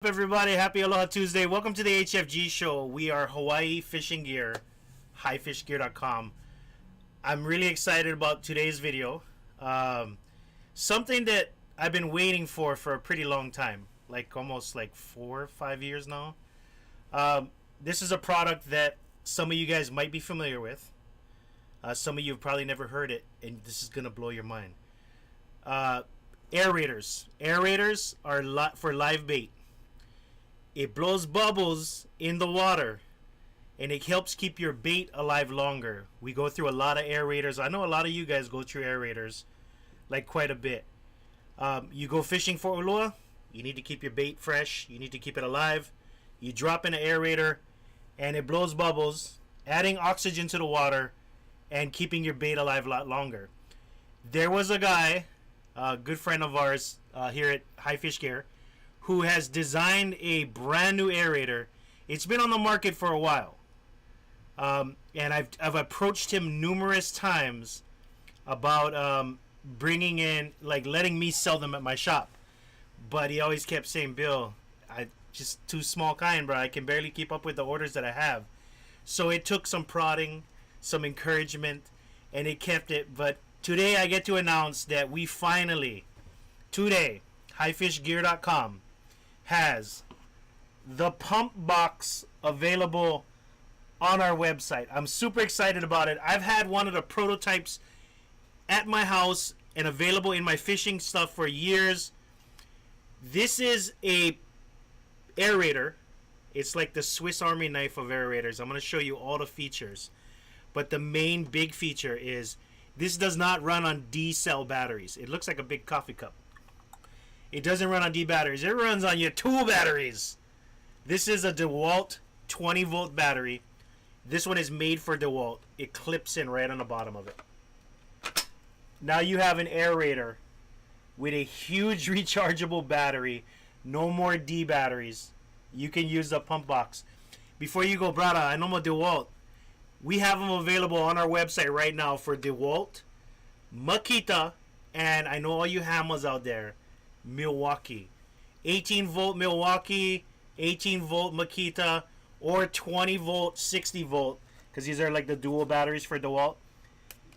Everybody, happy Aloha Tuesday. Welcome to the HFG show. We are Hawaii Fishing Gear, highfishgear.com. I'm really excited about today's video. Something that I've been waiting for a pretty long time, like almost like 4 or 5 years now. This is a product that some of you guys might be familiar with. Some of you have probably never heard it, and this is gonna blow your mind. Aerators. Aerators are for live bait. It blows bubbles in the water, and it helps keep your bait alive longer. We go through a lot of aerators. I know a lot of you guys go through aerators, like quite a bit. You go fishing for ulua, you need to keep your bait fresh, you need to keep it alive. You drop in an aerator, and it blows bubbles, adding oxygen to the water, and keeping your bait alive a lot longer. There was a guy, a good friend of ours here at High Fish Gear, who has designed a brand new aerator. It's been on the market for a while, and I've approached him numerous times about bringing in, like, letting me sell them at my shop, but he always kept saying, "Bill, I just too small kind, bro. I can barely keep up with the orders that I have." So it took some prodding, some encouragement, and it kept it. But today I get to announce that we finally, today, highfishgear.com has the pump box available on our website. I'm super excited about it. I've had one of the prototypes at my house and available in my fishing stuff for years. This is a aerator. It's like the Swiss Army knife of aerators. I'm going to show you all the features, but the main big feature is this does not run on D-cell batteries. It looks like a big coffee cup. It doesn't run on D batteries. It runs on your tool batteries. This is a DeWalt 20-volt battery. This one is made for DeWalt. It clips in right on the bottom of it. Now you have an aerator with a huge rechargeable battery. No more D batteries. You can use the pump box. Before you go, brother, I know my DeWalt. We have them available on our website right now for DeWalt, Makita, and I know all you hammers out there, Milwaukee. 18-volt Milwaukee, 18-volt Makita, or 20-volt, 60-volt, because these are like the dual batteries for DeWalt.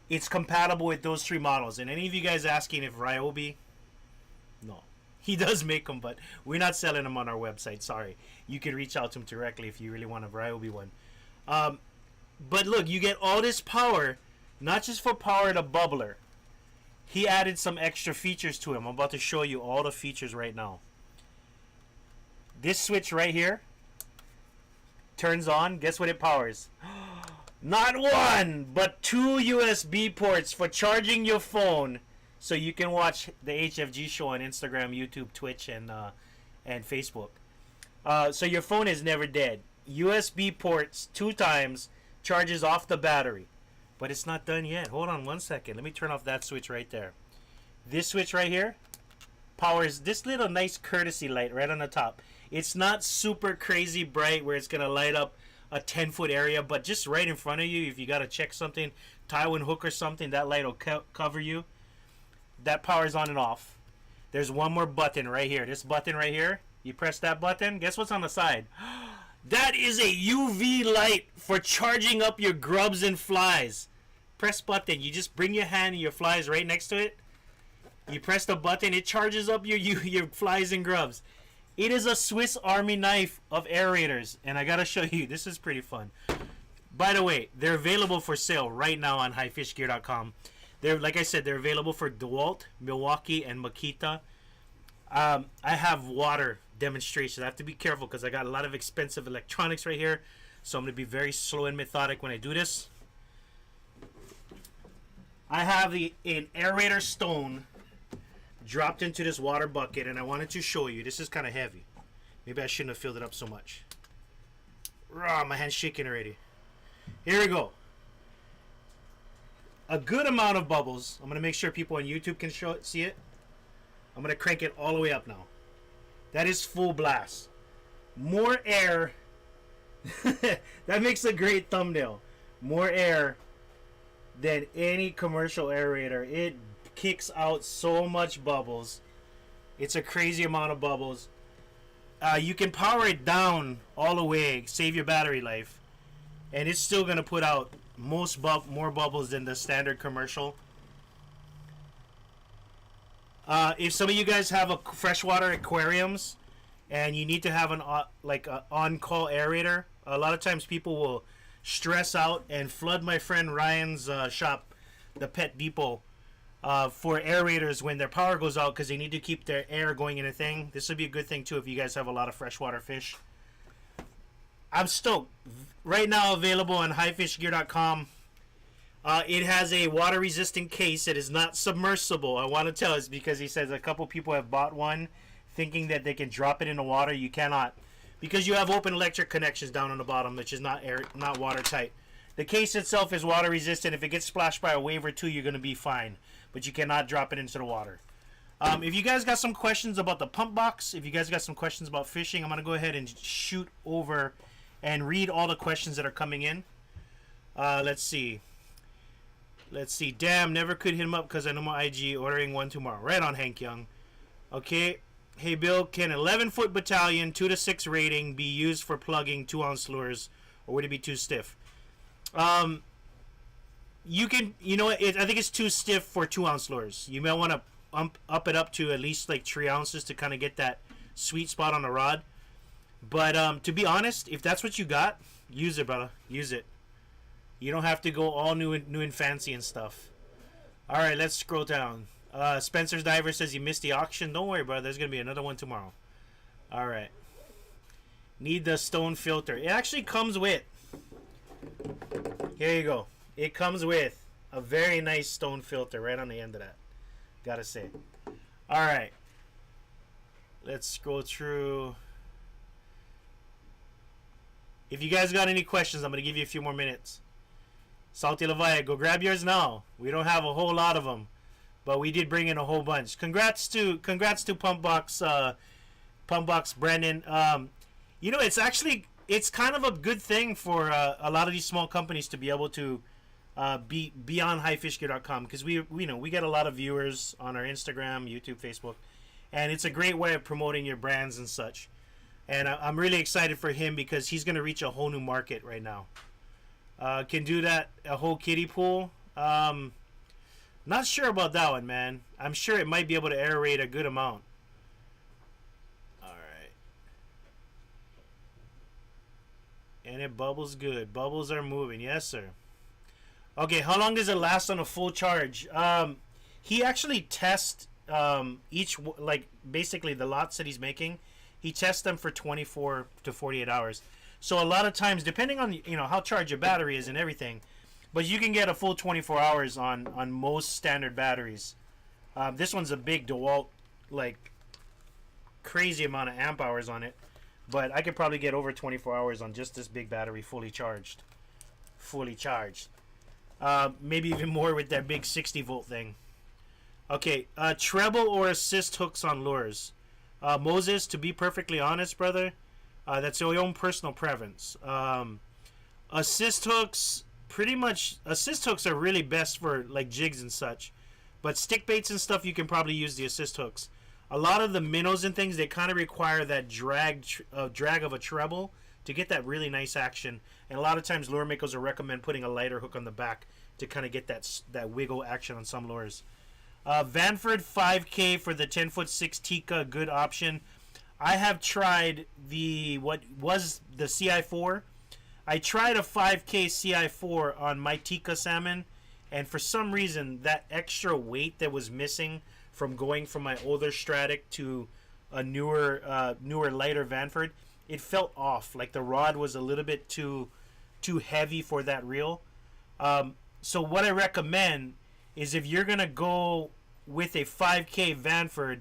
It's compatible with those three models. And any of you guys asking if Ryobi? No. He does make them, but we're not selling them on our website. Sorry. You can reach out to him directly if you really want a Ryobi one. But look, you get all this power, not just for power the bubbler. He added some extra features to him. I'm about to show you all the features right now. This switch right here turns on. Guess what it powers? Not one, but 2 USB ports for charging your phone, so you can watch the HFG show on Instagram, YouTube, Twitch, and Facebook. So your phone is never dead. USB ports 2 times, charges off the battery. But it's not done yet. Hold on one second. Let me turn off that switch right there. This switch right here powers this little nice courtesy light right on the top. It's not super crazy bright where it's going to light up a 10-foot area, but just right in front of you, if you got to check something, tie one hook or something, that light will cover you. That powers on and off. There's one more button right here. This button right here, you press that button, guess what's on the side? That is a UV light for charging up your grubs and flies. Press button. You just bring your hand and your flies right next to it. You press the button. It charges up your flies and grubs. It is a Swiss Army knife of aerators. And I got to show you. This is pretty fun. By the way, they're available for sale right now on highfishgear.com. They're, like I said, they're available for DeWalt, Milwaukee, and Makita. I have water demonstrations. I have to be careful because I got a lot of expensive electronics right here. So I'm going to be very slow and methodic when I do this. I have an aerator stone dropped into this water bucket, and I wanted to show you. This is kind of heavy. Maybe I shouldn't have filled it up so much. Rah, my hand's shaking already. Here we go. A good amount of bubbles. I'm going to make sure people on YouTube can see it. I'm going to crank it all the way up now. That is full blast. More air. That makes a great thumbnail. More air than any commercial aerator. It kicks out so much bubbles. It's a crazy amount of bubbles. you can power it down all the way, save your battery life, and it's still gonna put out more bubbles than the standard commercial. If some of you guys have a freshwater aquariums and you need to have an like a on-call aerator, a lot of times people will stress out and flood my friend Ryan's shop, the Pet Depot, for aerators when their power goes out because they need to keep their air going in a thing. This would be a good thing too if you guys have a lot of freshwater fish. I'm stoked. Right now available on highfishgear.com. It has a water resistant case. It is not submersible. I want to tell us because he says a couple people have bought one thinking that they can drop it in the water. You cannot, because you have open electric connections down on the bottom, which is not watertight. The case itself is water resistant. If it gets splashed by a wave or two, you're going to be fine, but you cannot drop it into the water. If you guys got some questions about the pump box, if you guys got some questions about fishing, I'm going to go ahead and shoot over and read all the questions that are coming in. Let's see. Damn, never could hit him up because I know my IG. Ordering one tomorrow. Right on, Hank Young. Okay. Hey, Bill, can 11-foot battalion, 2 to 6 rating, be used for plugging 2-ounce lures, or would it be too stiff? You can, I think it's too stiff for 2-ounce lures. You may want to up it up to at least like 3 ounces to kind of get that sweet spot on the rod. But to be honest, if that's what you got, use it, brother. Use it. You don't have to go all new and fancy and stuff. All right, let's scroll down. Spencer's Diver says you missed the auction. Don't worry, brother. There's going to be another one tomorrow. All right. Need the stone filter. It actually comes with. Here you go. It comes with a very nice stone filter right on the end of that. Gotta say. All right. Let's scroll through. If you guys got any questions, I'm going to give you a few more minutes. Salty Leviathan, go grab yours now. We don't have a whole lot of them, but we did bring in a whole bunch. Congrats to Pumpbox Brandon. It's kind of a good thing for a lot of these small companies to be able to be on highfishgear.com, because we get a lot of viewers on our Instagram, YouTube, Facebook, and it's a great way of promoting your brands and such. And I'm really excited for him because he's going to reach a whole new market right now. Can do that, a whole kiddie pool. Not sure about that one, man. I'm sure it might be able to aerate a good amount. Alright. And it bubbles good. Bubbles are moving. Yes, sir. Okay, how long does it last on a full charge? He actually tests basically the lots that he's making. He tests them for 24 to 48 hours. So a lot of times, depending on how charged your battery is and everything, but you can get a full 24 hours on most standard batteries. This one's a big DeWalt, crazy amount of amp hours on it, but I could probably get over 24 hours on just this big battery fully charged. Maybe even more with that big 60-volt thing. Okay, treble or assist hooks on lures. Moses, to be perfectly honest, brother, that's your own personal preference. Assist hooks, assist hooks are really best for jigs and such, but stick baits and stuff, you can probably use the assist hooks. A lot of the minnows and things, they kind of require that drag of a treble to get that really nice action, and a lot of times lure makers will recommend putting a lighter hook on the back to kind of get that wiggle action on some lures. Vanford 5K for the 10-foot 6 Tika, good option. I have tried what was the CI4. I tried a 5K CI4 on my Tika salmon, and for some reason that extra weight that was missing from going from my older Stratic to a newer lighter Vanford, it felt off. Like the rod was a little bit too heavy for that reel. So what I recommend is, if you're gonna go with a 5K Vanford,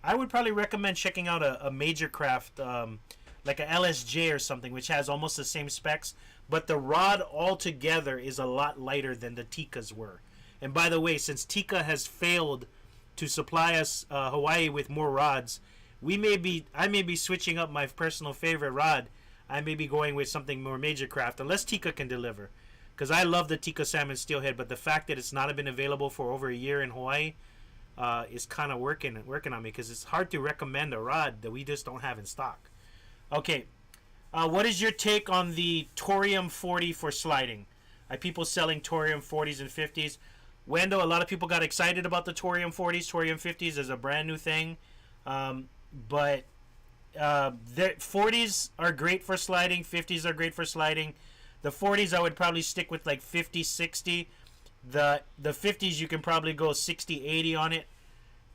I would probably recommend checking out a Major Craft, like a LSJ or something, which has almost the same specs, but the rod altogether is a lot lighter than the Tikas were. And by the way, since Tika has failed to supply us Hawaii with more rods, I may be switching up my personal favorite rod. I may be going with something more Major Craft, unless Tika can deliver. Because I love the Tika Salmon Steelhead, but the fact that it's not been available for over a year in Hawaii is kind of working on me, because it's hard to recommend a rod that we just don't have in stock. Okay. What is your take on the Torium 40 for sliding? Are people selling Torium 40s and 50s? Wendo, a lot of people got excited about the Torium 40s, Torium 50s as a brand new thing. But the 40s are great for sliding, 50s are great for sliding. The 40s I would probably stick with like 50, 60. The 50s you can probably go 60, 80 on it.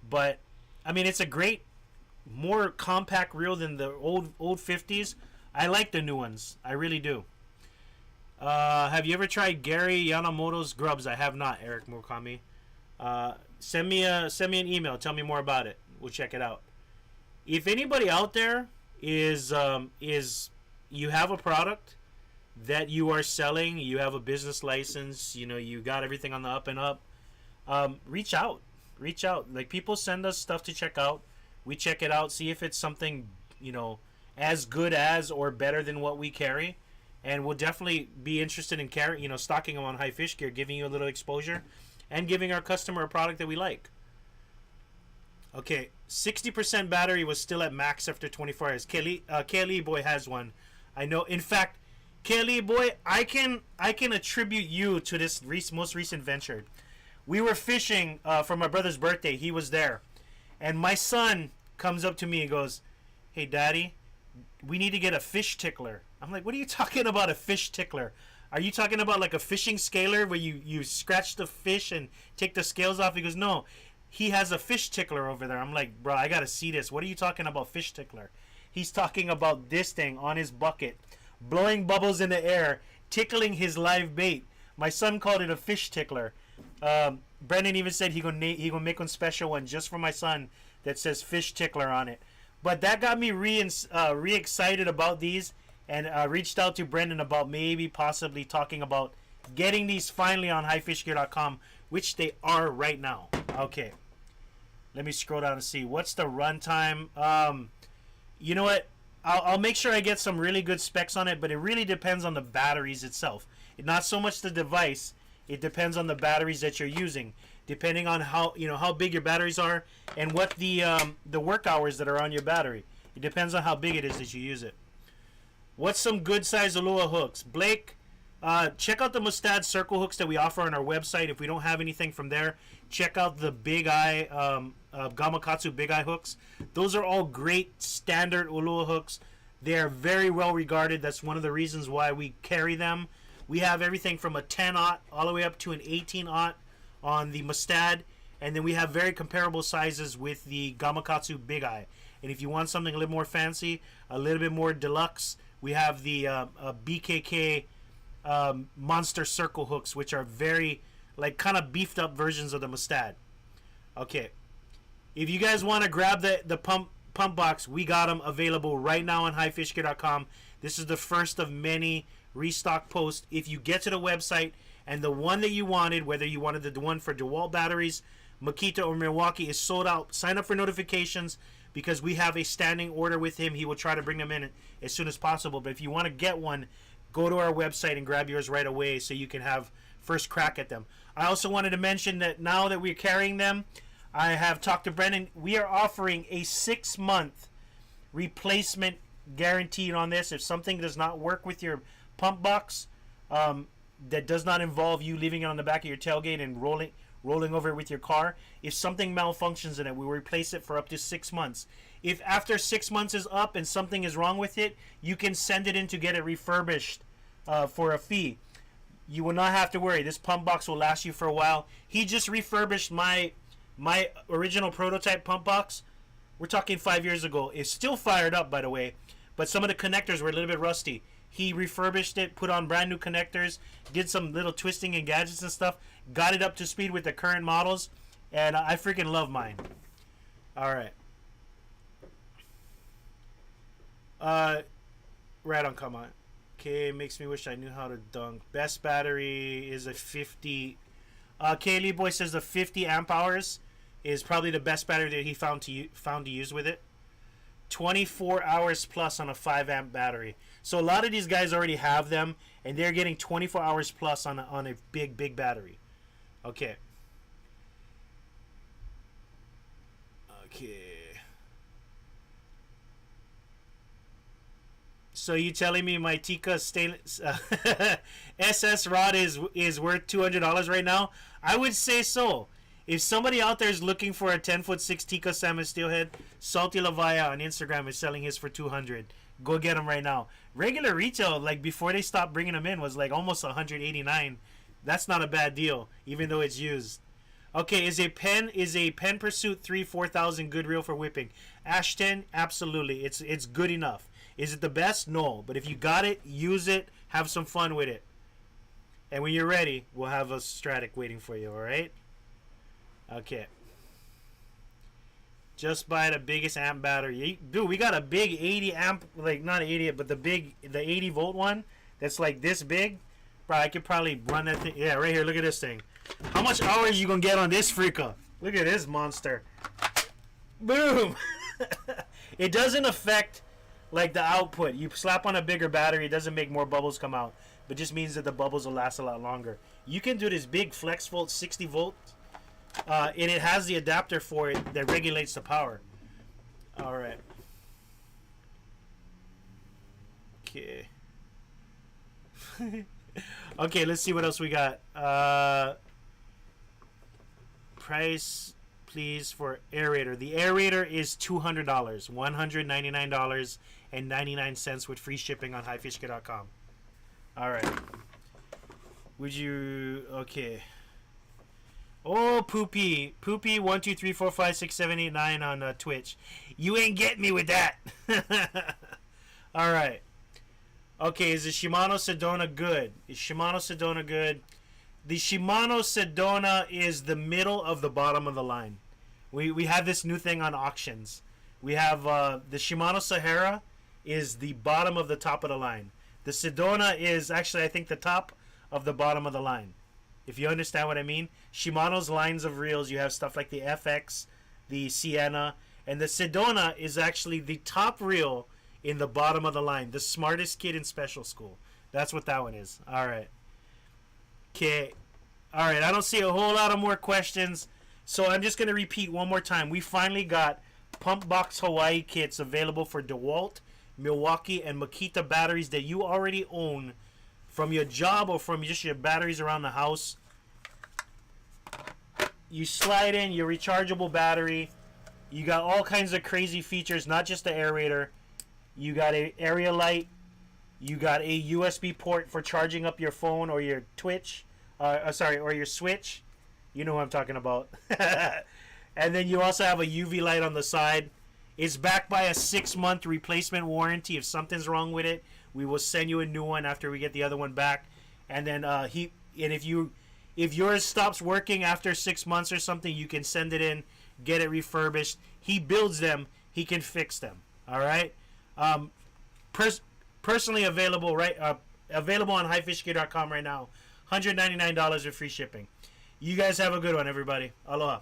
But I mean it's a great more compact reel than the old 50s. I like the new ones. I really do. Have you ever tried Gary Yamamoto's grubs? I have not, Eric Murakami. Send me an email. Tell me more about it. We'll check it out. If anybody out there is you have a product that you are selling, you have a business license, you know, you got everything on the up and up, reach out. Reach out. Like, people send us stuff to check out. We check it out, see if it's something, you know, as good as or better than what we carry. And we'll definitely be interested in carrying, you know, stocking them on High Fish Gear, giving you a little exposure, and giving our customer a product that we like. Okay, 60% battery was still at max after 24 hours. KLE boy has one. I know. In fact, KLE boy, I can attribute you to this most recent venture. We were fishing for my brother's birthday. He was there, and my son comes up to me and goes, "Hey, Daddy, we need to get a fish tickler." I'm like, "What are you talking about, a fish tickler? Are you talking about like a fishing scaler where you scratch the fish and take the scales off?" He goes, "No, he has a fish tickler over there." I'm like, "Bro, I gotta see this. What are you talking about, fish tickler?" He's talking about this thing on his bucket, blowing bubbles in the air, tickling his live bait. My son called it a fish tickler. Brendan even said he gonna make one special one just for my son that says fish tickler on it. But that got me re excited about these, and reached out to Brendan about maybe possibly talking about getting these finally on highfishgear.com, which they are right now. Okay, let me scroll down and see what's the runtime. You know what? I'll make sure I get some really good specs on it, but it really depends on the batteries itself. Not so much the device. It depends on the batteries that you're using, depending on how big your batteries are and what the work hours that are on your battery. It depends on how big it is that you use it. What's some good size Alua hooks? Blake, check out the Mustad circle hooks that we offer on our website. If we don't have anything from there, check out the Big Eye Gamakatsu Big Eye hooks. Those are all great standard Alua hooks. They are very well regarded. That's one of the reasons why we carry them. We have everything from a 10-aught all the way up to an 18-aught on the Mustad, and then we have very comparable sizes with the Gamakatsu Big Eye. And if you want something a little more fancy, a little bit more deluxe, we have the BKK Monster Circle hooks, which are very, like, kind of beefed up versions of the Mustad. Okay, if you guys want to grab the pump box, we got them available right now on highfishgear.com. This is the first of many restock post. If you get to the website and the one that you wanted, whether you wanted the one for DeWalt batteries, Makita, or Milwaukee, is sold out, sign up for notifications because we have a standing order with him. He will try to bring them in as soon as possible. But if you want to get one, go to our website and grab yours right away so you can have first crack at them. I also wanted to mention that now that we're carrying them, I have talked to Brendan. We are offering a 6-month replacement guaranteed on this. If something does not work with your pump box, that does not involve you leaving it on the back of your tailgate and rolling over it with your car, if something malfunctions in it, we will replace it for up to 6 months. If after 6 months is up and something is wrong with it, you can send it in to get it refurbished for a fee. You will not have to worry. This pump box will last you for a while. He just refurbished my original prototype pump box. We're talking 5 years ago. It's still fired up, by the way, but some of the connectors were a little bit rusty. He refurbished it, put on brand new connectors, did some little twisting and gadgets and stuff, got it up to speed with the current models, and I freaking love mine. All right. Right on, come on. Okay, makes me wish I knew how to dunk. Best battery is a 50. Kaylee Boy says the 50 amp hours is probably the best battery that he found to use with it. 24 hours plus on a 5 amp battery. So a lot of these guys already have them, and they're getting 24 hours plus on a big battery. Okay. Okay. So you telling me my Tika stainless SS rod is worth $200 right now? I would say so. If somebody out there is looking for a 10'6" Tika salmon steelhead, Salty Lavaya on Instagram is selling his for $200. Go get them right now. Regular retail, like before they stopped bringing them in, was like almost $189. That's not a bad deal, even though it's used. Okay, is a Pen Pursuit 3 4000 good reel for whipping? Ashton, absolutely. It's good enough. Is it the best? No. But if you got it, use it. Have some fun with it. And when you're ready, we'll have a Stratic waiting for you, alright? Okay. Just buy the biggest amp battery. Dude, we got a big 80 amp, like not 80, but the 80 volt one that's like this big. Bro, I could probably run that thing. Yeah, right here. Look at this thing. How much hours you gonna get on this freaka? Look at this monster. Boom. It doesn't affect like the output. You slap on a bigger battery, it doesn't make more bubbles come out, but just means that the bubbles will last a lot longer. You can do this big flex volt 60 volts, and it has the adapter for it that regulates the power. All right. Okay. Okay, let's see what else we got. Price, please, for Aerator. The Aerator is $200, $199.99 with free shipping on highfishgear.com. All right. Would you? Okay. Oh, Poopy 1 2 3 4 5 6 7 8 9 on Twitch. You ain't getting me with that. All right. Okay, is the Shimano Sedona good? Is Shimano Sedona good? The Shimano Sedona is the middle of the bottom of the line. We have this new thing on auctions. We have the Shimano Sahara is the bottom of the top of the line. The Sedona is actually, I think, the top of the bottom of the line. If you understand what I mean. Shimano's lines of reels, you have stuff like the FX, the Sienna, and the Sedona is actually the top reel in the bottom of the line. The smartest kid in special school. That's what that one is. All right. Okay. All right. I don't see a whole lot of more questions, so I'm just going to repeat one more time. We finally got Pump Box Hawaii kits available for DeWalt, Milwaukee, and Makita batteries that you already own from your job or from just your batteries around the house. You slide in your rechargeable battery. You got all kinds of crazy features, not just the aerator. You got an area light. You got a USB port for charging up your phone or your Twitch. Or your Switch. You know what I'm talking about. And then you also have a UV light on the side. It's backed by a 6-month replacement warranty. If something's wrong with it, we will send you a new one after we get the other one back. And then if yours stops working after 6 months or something, you can send it in, get it refurbished. He builds them. He can fix them. All right. Personally available available on highfishgear.com right now. $199 with free shipping. You guys have a good one, everybody. Aloha.